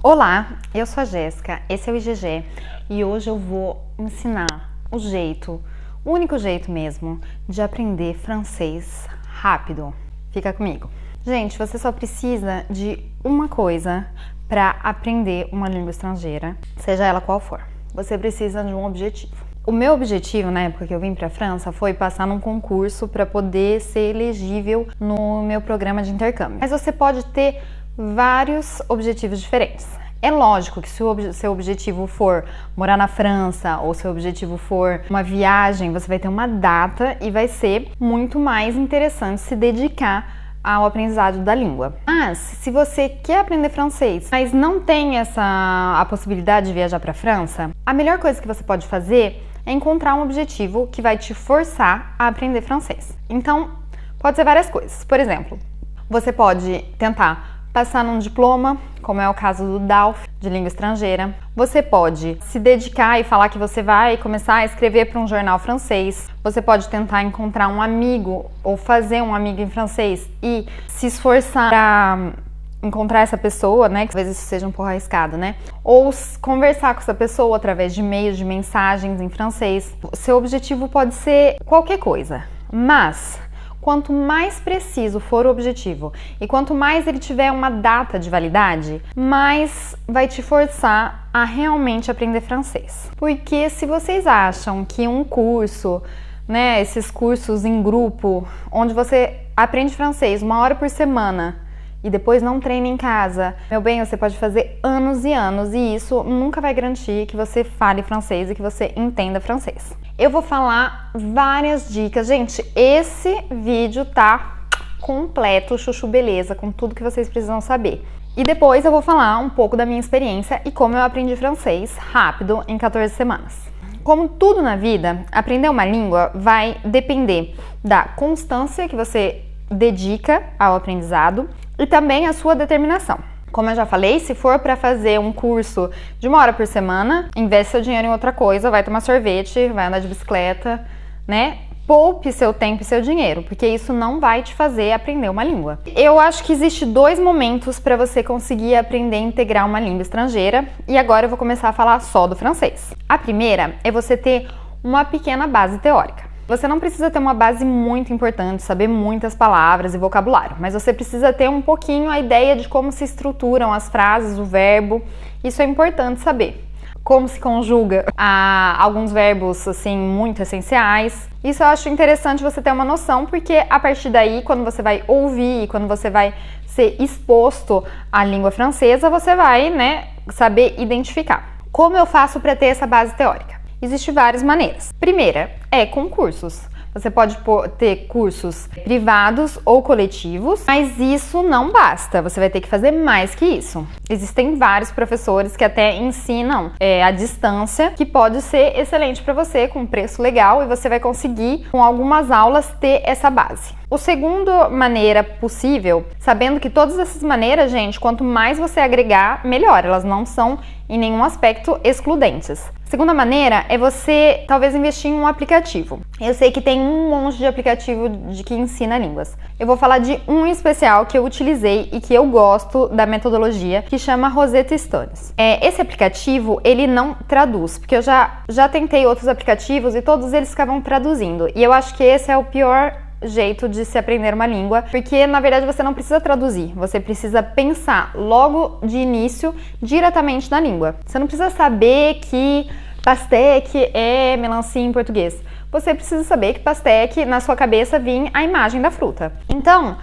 Olá, eu sou a Jéssica, esse é o IGG e hoje eu vou ensinar o único jeito mesmo, de aprender francês rápido. Fica comigo. Gente, você só precisa de uma coisa para aprender uma língua estrangeira, seja ela qual for. Você precisa de um objetivo. O meu objetivo na época que eu vim para a França foi passar num concurso para poder ser elegível no meu programa de intercâmbio. Mas você pode ter vários objetivos diferentes. É lógico que se o seu objetivo for morar na França ou seu objetivo for uma viagem, você vai ter uma data e vai ser muito mais interessante se dedicar ao aprendizado da língua. Mas se você quer aprender francês, mas não tem a possibilidade de viajar para a França, a melhor coisa que você pode fazer é encontrar um objetivo que vai te forçar a aprender francês. Então, pode ser várias coisas. Por exemplo, você pode tentar passar num diploma, como é o caso do DALF, de língua estrangeira. Você pode se dedicar e falar que você vai começar a escrever para um jornal francês. Você pode tentar encontrar um amigo ou fazer um amigo em francês e se esforçar para encontrar essa pessoa, né? Que às vezes isso seja um pouco arriscado, né? Ou conversar com essa pessoa através de e-mails, de mensagens em francês. Seu objetivo pode ser qualquer coisa, mas quanto mais preciso for o objetivo e quanto mais ele tiver uma data de validade, mais vai te forçar a realmente aprender francês. Porque se vocês acham que um curso, né, esses cursos em grupo, onde você aprende francês 1 hora por semana e depois não treina em casa, meu bem, você pode fazer anos e anos e isso nunca vai garantir que você fale francês e que você entenda francês. Eu vou falar várias dicas. Gente, esse vídeo tá completo, chuchu beleza, com tudo que vocês precisam saber. E depois eu vou falar um pouco da minha experiência e como eu aprendi francês rápido em 14 semanas. Como tudo na vida, aprender uma língua vai depender da constância que você dedica ao aprendizado e também a sua determinação. Como eu já falei, se for para fazer um curso de 1 hora por semana, investe seu dinheiro em outra coisa, vai tomar sorvete, vai andar de bicicleta, né? Poupe seu tempo e seu dinheiro, porque isso não vai te fazer aprender uma língua. Eu acho que existe 2 momentos para você conseguir aprender a integrar uma língua estrangeira, e agora eu vou começar a falar só do francês. A primeira é você ter uma pequena base teórica. Você não precisa ter uma base muito importante, saber muitas palavras e vocabulário, mas você precisa ter um pouquinho a ideia de como se estruturam as frases, o verbo. Isso é importante saber. Como se conjuga alguns verbos assim muito essenciais. Isso eu acho interessante você ter uma noção, porque a partir daí, quando você vai ouvir, quando você vai ser exposto à língua francesa, você vai, né, saber identificar. Como eu faço para ter essa base teórica? Existem várias maneiras. Primeira é com cursos. Você pode ter cursos privados ou coletivos, mas isso não basta, você vai ter que fazer mais que isso. Existem vários professores que até ensinam à distância, que pode ser excelente para você, com preço legal, e você vai conseguir, com algumas aulas, ter essa base. A segunda maneira possível, sabendo que todas essas maneiras, gente, quanto mais você agregar, melhor, elas não são em nenhum aspecto excludentes. A segunda maneira é você talvez investir em um aplicativo. Eu sei que tem um monte de aplicativo que ensina línguas. Eu vou falar de um em especial que eu utilizei e que eu gosto da metodologia, que chama Rosetta Stones. Esse aplicativo, ele não traduz, porque eu já tentei outros aplicativos e todos eles ficavam traduzindo. E eu acho que esse é o pior jeito de se aprender uma língua, porque na verdade você não precisa traduzir, você precisa pensar logo de início diretamente na língua. Você não precisa saber que pastèque é melancia em português. Você precisa saber que pastèque na sua cabeça vinha a imagem da fruta. Então,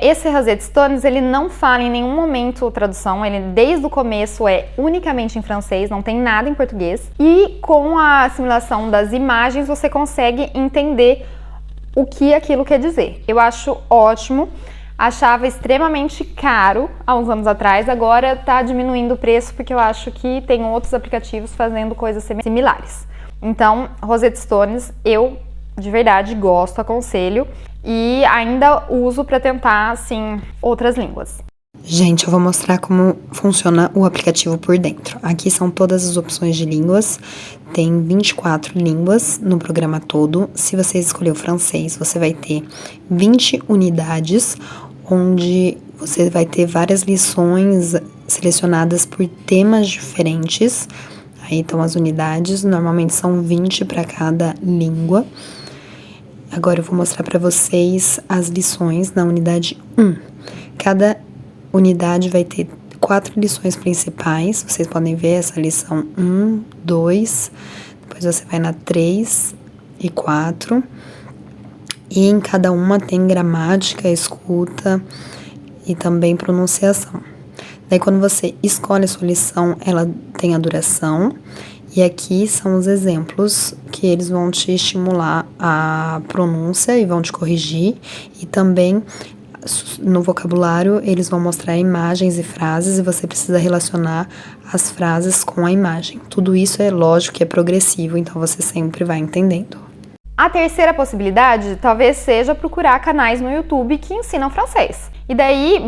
esse Rosetta Stones, ele não fala em nenhum momento tradução, ele desde o começo é unicamente em francês, não tem nada em português. E com a assimilação das imagens você consegue entender o que aquilo quer dizer. Eu acho ótimo, achava extremamente caro há uns anos atrás, agora tá diminuindo o preço porque eu acho que tem outros aplicativos fazendo coisas similares. Então, Rosetta Stones, eu de verdade gosto, aconselho e ainda uso para tentar, assim, outras línguas. Gente, eu vou mostrar como funciona o aplicativo por dentro. Aqui são todas as opções de línguas. Tem 24 línguas no programa todo. Se você escolher o francês, você vai ter 20 unidades, onde Você vai ter várias lições selecionadas por temas diferentes. Aí então as unidades, normalmente são 20 para cada língua. Agora eu vou mostrar para vocês as lições na unidade 1. Cada unidade vai ter 4 lições principais. Vocês podem ver essa lição 1, 2, depois você vai na 3 e 4. E em cada uma tem gramática, escuta e também pronunciação. Daí quando você escolhe a sua lição, ela tem a duração. E aqui são os exemplos que eles vão te estimular a pronúncia e vão te corrigir. E também no vocabulário eles vão mostrar imagens e frases e você precisa relacionar as frases com a imagem. Tudo isso é lógico que é progressivo, então você sempre vai entendendo. A terceira possibilidade talvez seja procurar canais no YouTube que ensinam francês. E daí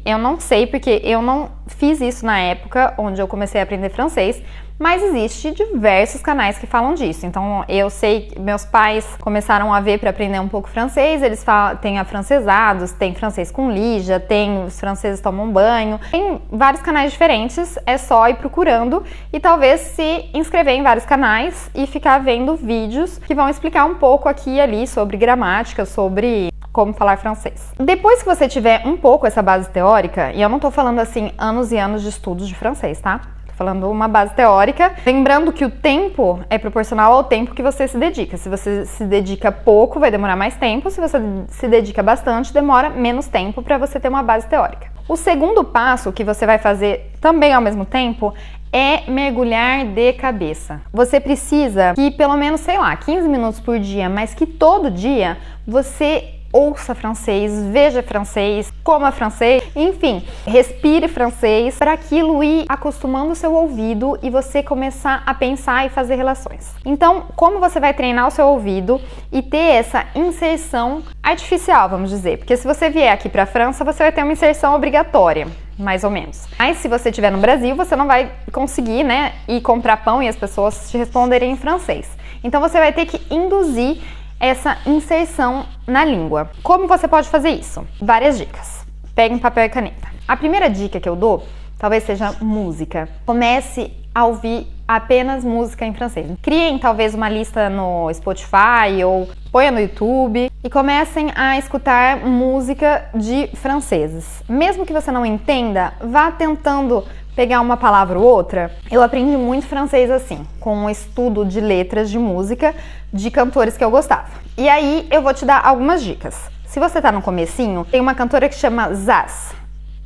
eu não sei porque eu não fiz isso na época onde eu comecei a aprender francês, mas existe diversos canais que falam disso. Então eu sei que meus pais começaram a ver para aprender um pouco francês, eles têm afrancesados, tem francês com Lígia, tem os franceses tomam banho, tem vários canais diferentes, é só ir procurando e talvez se inscrever em vários canais e ficar vendo vídeos que vão explicar um pouco aqui e ali sobre gramática, sobre como falar francês. Depois que você tiver um pouco essa base teórica, e eu não tô falando assim anos e anos de estudos de francês, tá? Falando uma base teórica, lembrando que o tempo é proporcional ao tempo que você se dedica. Se você se dedica pouco, vai demorar mais tempo. Se você se dedica bastante, demora menos tempo para você ter uma base teórica. O segundo passo que você vai fazer também ao mesmo tempo é mergulhar de cabeça. Você precisa que pelo menos, 15 minutos por dia, mas que todo dia você ouça francês, veja francês, coma francês, enfim, respire francês para aquilo ir acostumando o seu ouvido e você começar a pensar e fazer relações. Então, como você vai treinar o seu ouvido e ter essa inserção artificial, vamos dizer, porque se você vier aqui para a França, você vai ter uma inserção obrigatória, mais ou menos. Mas se você estiver no Brasil, você não vai conseguir, ir comprar pão e as pessoas te responderem em francês. Então, você vai ter que induzir essa inserção na língua. Como você pode fazer isso? Várias dicas. Pegue um papel e caneta. A primeira dica que eu dou talvez seja música. Comece a ouvir apenas música em francês. Criem talvez uma lista no Spotify ou ponha no YouTube e comecem a escutar música de franceses. Mesmo que você não entenda, vá tentando pegar uma palavra ou outra. Eu aprendi muito francês assim, com um estudo de letras de música de cantores que eu gostava. E aí eu vou te dar algumas dicas. Se você tá no comecinho, tem uma cantora que chama Zaz,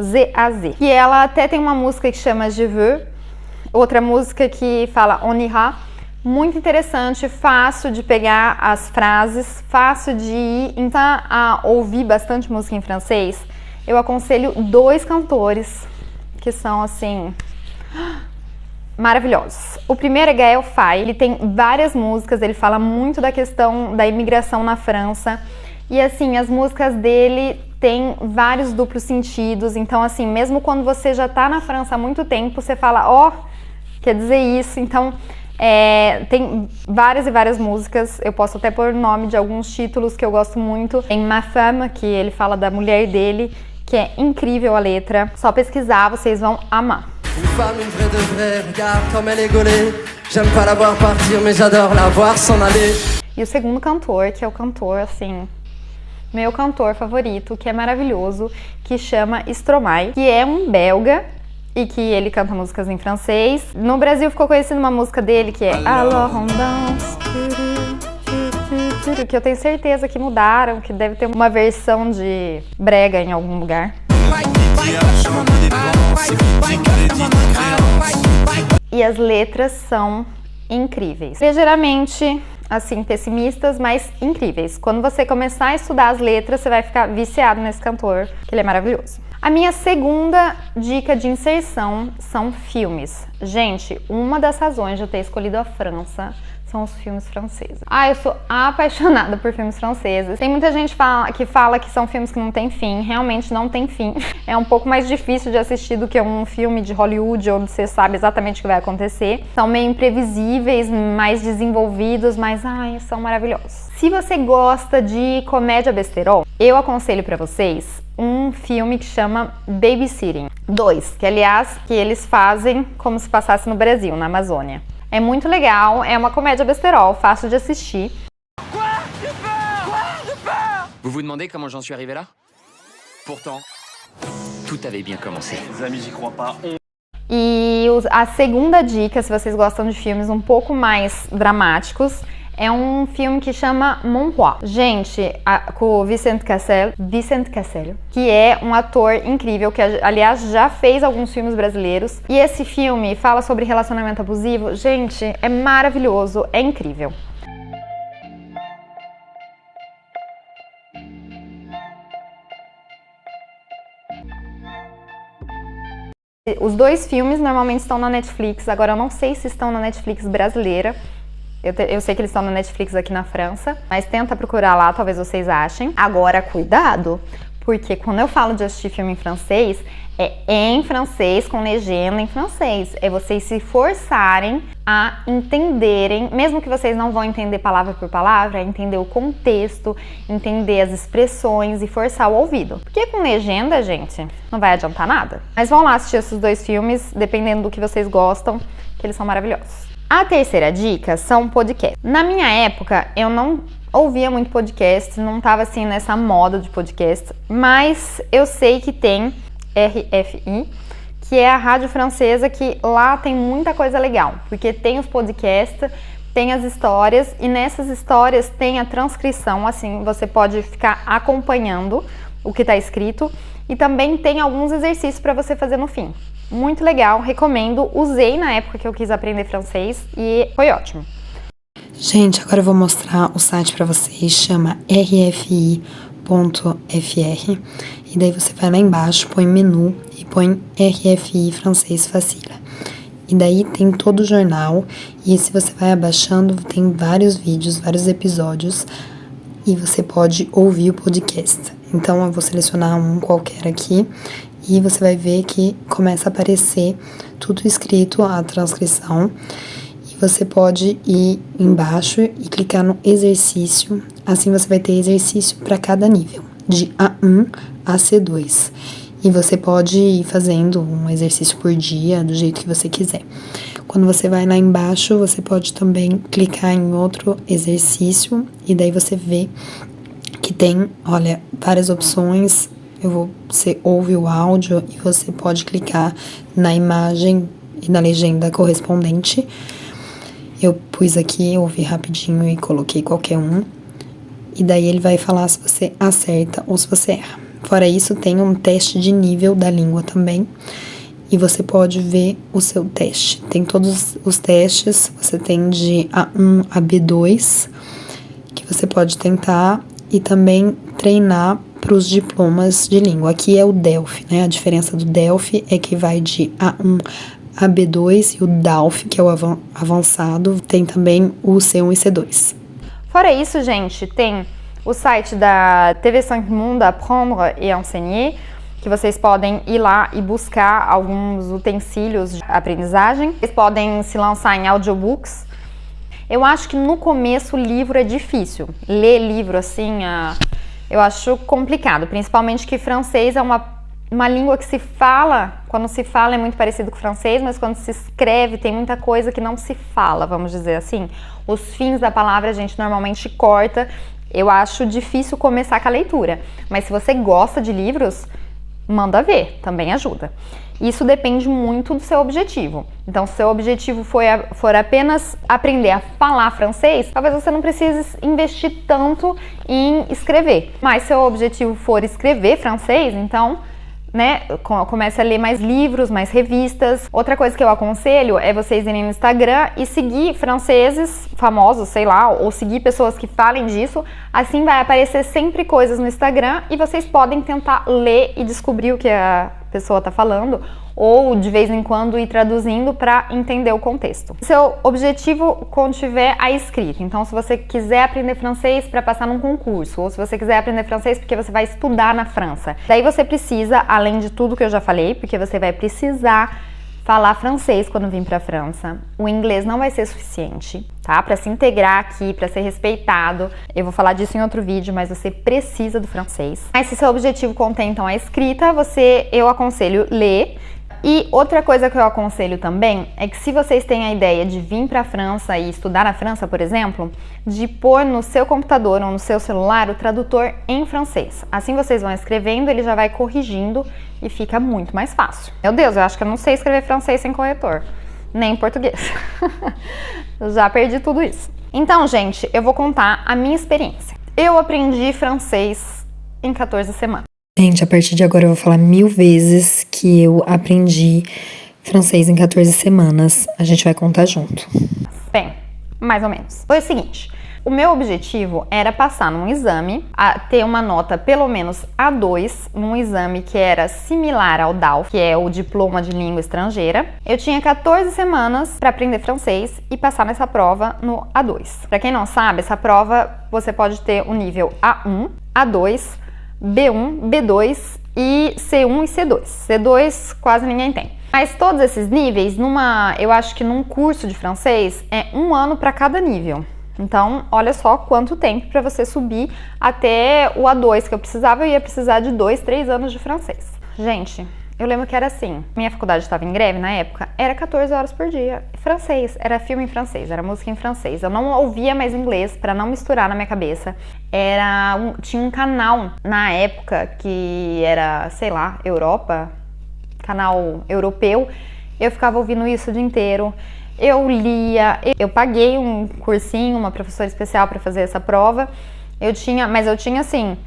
Z-A-Z, que ela até tem uma música que chama Je veux, outra música que fala On ira, muito interessante, fácil de pegar as frases, fácil de ir, então a ouvir bastante música em francês. Eu aconselho 2 cantores que são assim maravilhosos. O primeiro é Gaël Faye, ele tem várias músicas, ele fala muito da questão da imigração na França e assim, as músicas dele têm vários duplos sentidos, então assim, mesmo quando você já tá na França há muito tempo, você fala, quer dizer isso, então tem várias e várias músicas, eu posso até pôr o nome de alguns títulos que eu gosto muito. Tem Ma Femme, que ele fala da mulher dele, que é incrível a letra, só pesquisar, vocês vão amar. Une femme, une vraie de vraie, regarde comme elle est gaulée. J'aime pas la voir partir, mais j'adore la voir s'en aller. E o segundo cantor, que é o cantor, assim, meu cantor favorito, que é maravilhoso, que chama Stromae, que é um belga e que ele canta músicas em francês. No Brasil ficou conhecendo uma música dele que é Alors on danse, que eu tenho certeza que mudaram, que deve ter uma versão de brega em algum lugar. E as letras são incríveis. Ligeiramente, assim, pessimistas, mas incríveis. Quando você começar a estudar as letras, você vai ficar viciado nesse cantor, que ele é maravilhoso. A minha segunda dica de inserção são filmes. Gente, uma das razões de eu ter escolhido a França são os filmes franceses. Eu sou apaixonada por filmes franceses. Tem muita gente que fala que são filmes que não tem fim. Realmente não tem fim. É um pouco mais difícil de assistir do que um filme de Hollywood, onde você sabe exatamente o que vai acontecer. São meio imprevisíveis, mais desenvolvidos, mas são maravilhosos. Se você gosta de comédia besterol, eu aconselho pra vocês um filme que chama Babysitting 2, que aliás, que eles fazem como se passasse no Brasil, na Amazônia. É muito legal, é uma comédia besterol, fácil de assistir. Vous vous demandez comment j'en suis arrivé là? Pourtant, tout avait bien commencé. Les amis, j'y crois pas. E a segunda dica, se vocês gostam de filmes um pouco mais dramáticos, é um filme que chama Mon Roi. Gente, com o Vincent Cassel, que é um ator incrível, que aliás já fez alguns filmes brasileiros. E esse filme fala sobre relacionamento abusivo. Gente, é maravilhoso, é incrível. Os dois filmes normalmente estão na Netflix, agora eu não sei se estão na Netflix brasileira. Eu sei que eles estão na Netflix aqui na França, mas tenta procurar lá, talvez vocês achem. Agora, cuidado, porque quando eu falo de assistir filme em francês, é em francês, com legenda em francês. É vocês se forçarem a entenderem, mesmo que vocês não vão entender palavra por palavra, entender o contexto, entender as expressões e forçar o ouvido. Porque com legenda, gente, não vai adiantar nada. Mas vão lá assistir esses dois filmes, dependendo do que vocês gostam, que eles são maravilhosos. A terceira dica são podcasts. Na minha época, eu não ouvia muito podcast, não tava assim nessa moda de podcast, mas eu sei que tem RFI, que é a rádio francesa, que lá tem muita coisa legal, porque tem os podcasts, tem as histórias, e nessas histórias tem a transcrição, assim, você pode ficar acompanhando o que está escrito, e também tem alguns exercícios para você fazer no fim. Muito legal, recomendo, usei na época que eu quis aprender francês e foi ótimo. Gente, agora eu vou mostrar o site para vocês, chama rfi.fr, e daí você vai lá embaixo, põe menu e põe RFI Francês Facile. E daí tem todo o jornal, e se você vai abaixando, tem vários vídeos, vários episódios, e você pode ouvir o podcast. Então eu vou selecionar um qualquer aqui, e você vai ver que começa a aparecer tudo escrito, a transcrição, e você pode ir embaixo e clicar no exercício, assim você vai ter exercício para cada nível, de A1 a C2, e você pode ir fazendo um exercício por dia, do jeito que você quiser. Quando você vai lá embaixo, você pode também clicar em outro exercício, e daí você vê que tem, olha, várias opções. Você ouve o áudio e você pode clicar na imagem e na legenda correspondente. Eu pus aqui, ouvi rapidinho e coloquei qualquer um. E daí ele vai falar se você acerta ou se você erra. Fora isso, tem um teste de nível da língua também. E você pode ver o seu teste. Tem todos os testes, você tem de A1 a B2, que você pode tentar e também treinar para os diplomas de língua. Aqui é o DELF, né? A diferença do DELF é que vai de A1 a B2 e o DALF, que é o avançado, tem também o C1 e C2. Fora isso, gente, tem o site da TV5 Monde Apprendre et Enseigner, que vocês podem ir lá e buscar alguns utensílios de aprendizagem. Vocês podem se lançar em audiobooks. Eu acho que no começo o livro é difícil. Ler livro assim, eu acho complicado, principalmente que francês é uma língua que se fala, quando se fala é muito parecido com o francês, mas quando se escreve tem muita coisa que não se fala, vamos dizer assim. Os fins da palavra a gente normalmente corta. Eu acho difícil começar com a leitura, mas se você gosta de livros, manda ver, também ajuda. Isso depende muito do seu objetivo. Então, se seu objetivo for apenas aprender a falar francês, talvez você não precise investir tanto em escrever. Mas se seu objetivo for escrever francês, então, né, comece a ler mais livros, mais revistas. Outra coisa que eu aconselho é vocês irem no Instagram e seguir franceses famosos, sei lá, ou seguir pessoas que falem disso. Assim vai aparecer sempre coisas no Instagram e vocês podem tentar ler e descobrir o que a pessoa está falando, ou de vez em quando ir traduzindo para entender o contexto. Seu objetivo contiver a escrita. Então, se você quiser aprender francês para passar num concurso, ou se você quiser aprender francês porque você vai estudar na França, daí você precisa, além de tudo que eu já falei, porque você vai precisar falar francês quando vir para a França. O inglês não vai ser suficiente, tá? Para se integrar aqui, para ser respeitado. Eu vou falar disso em outro vídeo, mas você precisa do francês. Mas se seu objetivo contém então a escrita, eu aconselho ler. E outra coisa que eu aconselho também é que se vocês têm a ideia de vir para a França e estudar na França, por exemplo, de pôr no seu computador ou no seu celular o tradutor em francês. Assim vocês vão escrevendo, ele já vai corrigindo e fica muito mais fácil. Meu Deus, eu acho que eu não sei escrever francês sem corretor, nem português. Eu já perdi tudo isso. Então, gente, eu vou contar a minha experiência. Eu aprendi francês em 14 semanas. Gente, a partir de agora eu vou falar 1000 vezes que eu aprendi francês em 14 semanas. A gente vai contar junto. Bem, mais ou menos. Foi o seguinte, o meu objetivo era passar num exame, ter uma nota pelo menos A2, num exame que era similar ao DALF, que é o Diploma de Língua Estrangeira. Eu tinha 14 semanas para aprender francês e passar nessa prova no A2. Para quem não sabe, essa prova você pode ter o nível A1, A2, B1, B2 e C1 e C2. C2 quase ninguém tem. Mas todos esses níveis, eu acho que num curso de francês, é 1 ano para cada nível. Então, olha só quanto tempo para você subir até o A2 que eu precisava. Eu ia precisar de 2, 3 anos de francês. Gente, eu lembro que era assim. Minha faculdade estava em greve na época, era 14 horas por dia. Francês, era filme em francês, era música em francês. Eu não ouvia mais inglês para não misturar na minha cabeça. Tinha um canal na época que era, sei lá, Europa, canal europeu. Eu ficava ouvindo isso o dia inteiro. Eu lia, eu paguei um cursinho, uma professora especial para fazer essa prova. Mas eu tinha assim,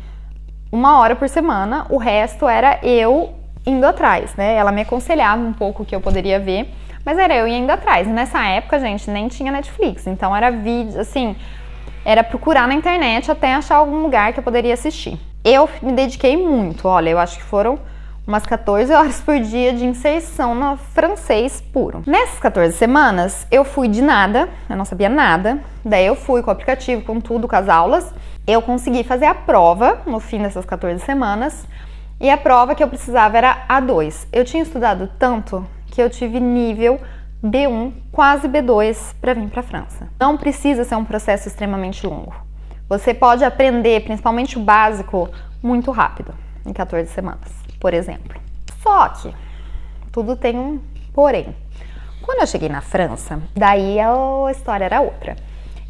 1 hora por semana, o resto era eu indo atrás, né? Ela me aconselhava um pouco o que eu poderia ver, mas era eu indo atrás. E nessa época, gente, nem tinha Netflix, então era vídeo, assim, era procurar na internet até achar algum lugar que eu poderia assistir. Eu me dediquei muito, olha, eu acho que foram umas 14 horas por dia de inserção no francês puro. Nessas 14 semanas, eu fui de nada, eu não sabia nada, daí eu fui com o aplicativo, com tudo, com as aulas. Eu consegui fazer a prova no fim dessas 14 semanas, e a prova que eu precisava era A2. Eu tinha estudado tanto que eu tive nível B1, quase B2 para vir para a França. Não precisa ser um processo extremamente longo. Você pode aprender, principalmente o básico, muito rápido, em 14 semanas, por exemplo. Só que tudo tem um porém. Quando eu cheguei na França, daí a história era outra.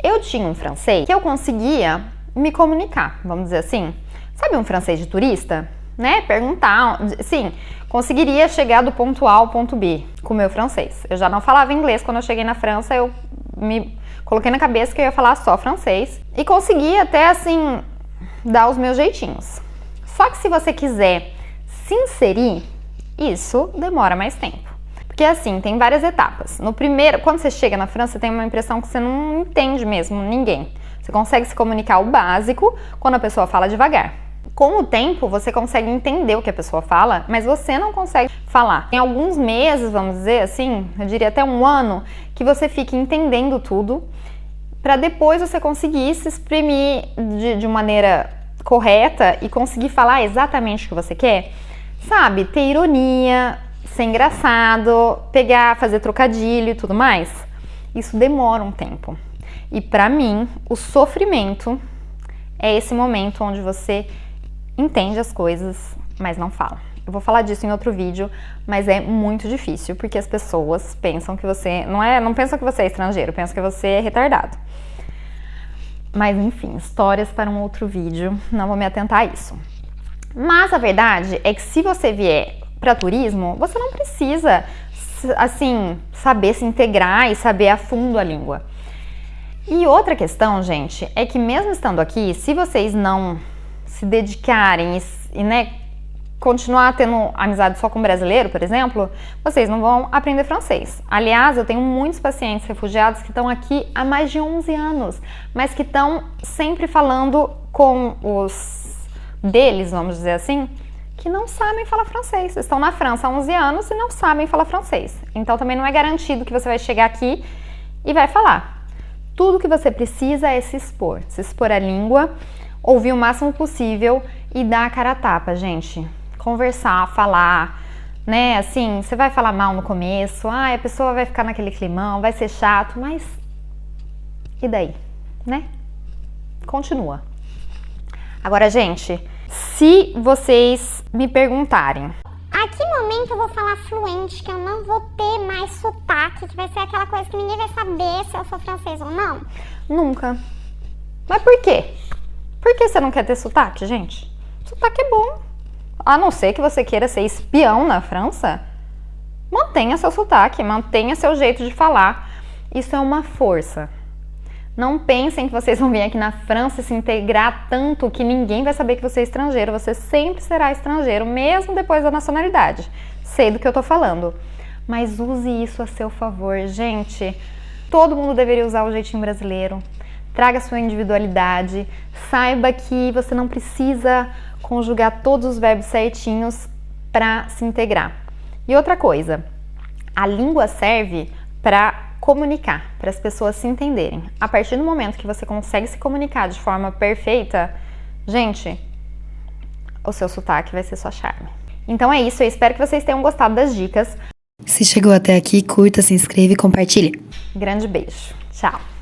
Eu tinha um francês que eu conseguia me comunicar, vamos dizer assim. Sabe um francês de turista? Né? Perguntar, sim, conseguiria chegar do ponto A ao ponto B com o meu francês. Eu já não falava inglês quando eu cheguei na França, eu me coloquei na cabeça que eu ia falar só francês e consegui até assim dar os meus jeitinhos. Só que se você quiser se inserir, isso demora mais tempo. Porque assim, tem várias etapas. No primeiro, quando você chega na França, tem uma impressão que você não entende mesmo ninguém. Você consegue se comunicar o básico quando a pessoa fala devagar. Com o tempo, você consegue entender o que a pessoa fala, mas você não consegue falar. Tem alguns meses, vamos dizer assim, eu diria até 1 ano, que você fica entendendo tudo, para depois você conseguir se exprimir de maneira correta e conseguir falar exatamente o que você quer. Sabe, ter ironia, ser engraçado, fazer trocadilho e tudo mais. Isso demora um tempo. E para mim, o sofrimento é esse momento onde você entende as coisas, mas não fala. Eu vou falar disso em outro vídeo, mas é muito difícil, porque as pessoas pensam que você... Não pensam que você é estrangeiro, pensam que você é retardado. Mas enfim, histórias para um outro vídeo, não vou me atentar a isso. Mas a verdade é que se você vier para turismo, você não precisa, assim, saber se integrar e saber a fundo a língua. E outra questão, gente, é que mesmo estando aqui, se vocês não se dedicarem e né, continuar tendo amizade só com brasileiro, por exemplo, vocês não vão aprender francês. Aliás, eu tenho muitos pacientes refugiados que estão aqui há mais de 11 anos, mas que estão sempre falando com os deles, vamos dizer assim, que não sabem falar francês. Estão na França há 11 anos e não sabem falar francês. Então também não é garantido que você vai chegar aqui e vai falar. Tudo que você precisa é se expor à língua, ouvir o máximo possível e dar a cara a tapa, gente. Conversar, falar, né? Assim, você vai falar mal no começo, a pessoa vai ficar naquele climão, vai ser chato, mas e daí, né? Continua. Agora, gente, se vocês me perguntarem, a que momento eu vou falar fluente, que eu não vou ter mais sotaque, que vai ser aquela coisa que ninguém vai saber se eu sou francês ou não? Nunca. Mas por quê? Por que você não quer ter sotaque, gente? Sotaque é bom. A não ser que você queira ser espião na França, mantenha seu sotaque, mantenha seu jeito de falar. Isso é uma força. Não pensem que vocês vão vir aqui na França e se integrar tanto que ninguém vai saber que você é estrangeiro. Você sempre será estrangeiro, mesmo depois da nacionalidade. Sei do que eu tô falando. Mas use isso a seu favor, gente. Todo mundo deveria usar o jeitinho brasileiro. Traga sua individualidade. Saiba que você não precisa conjugar todos os verbos certinhos para se integrar. E outra coisa, a língua serve para comunicar, para as pessoas se entenderem. A partir do momento que você consegue se comunicar de forma perfeita, gente, o seu sotaque vai ser só charme. Então é isso, eu espero que vocês tenham gostado das dicas. Se chegou até aqui, curta, se inscreva e compartilhe. Grande beijo. Tchau.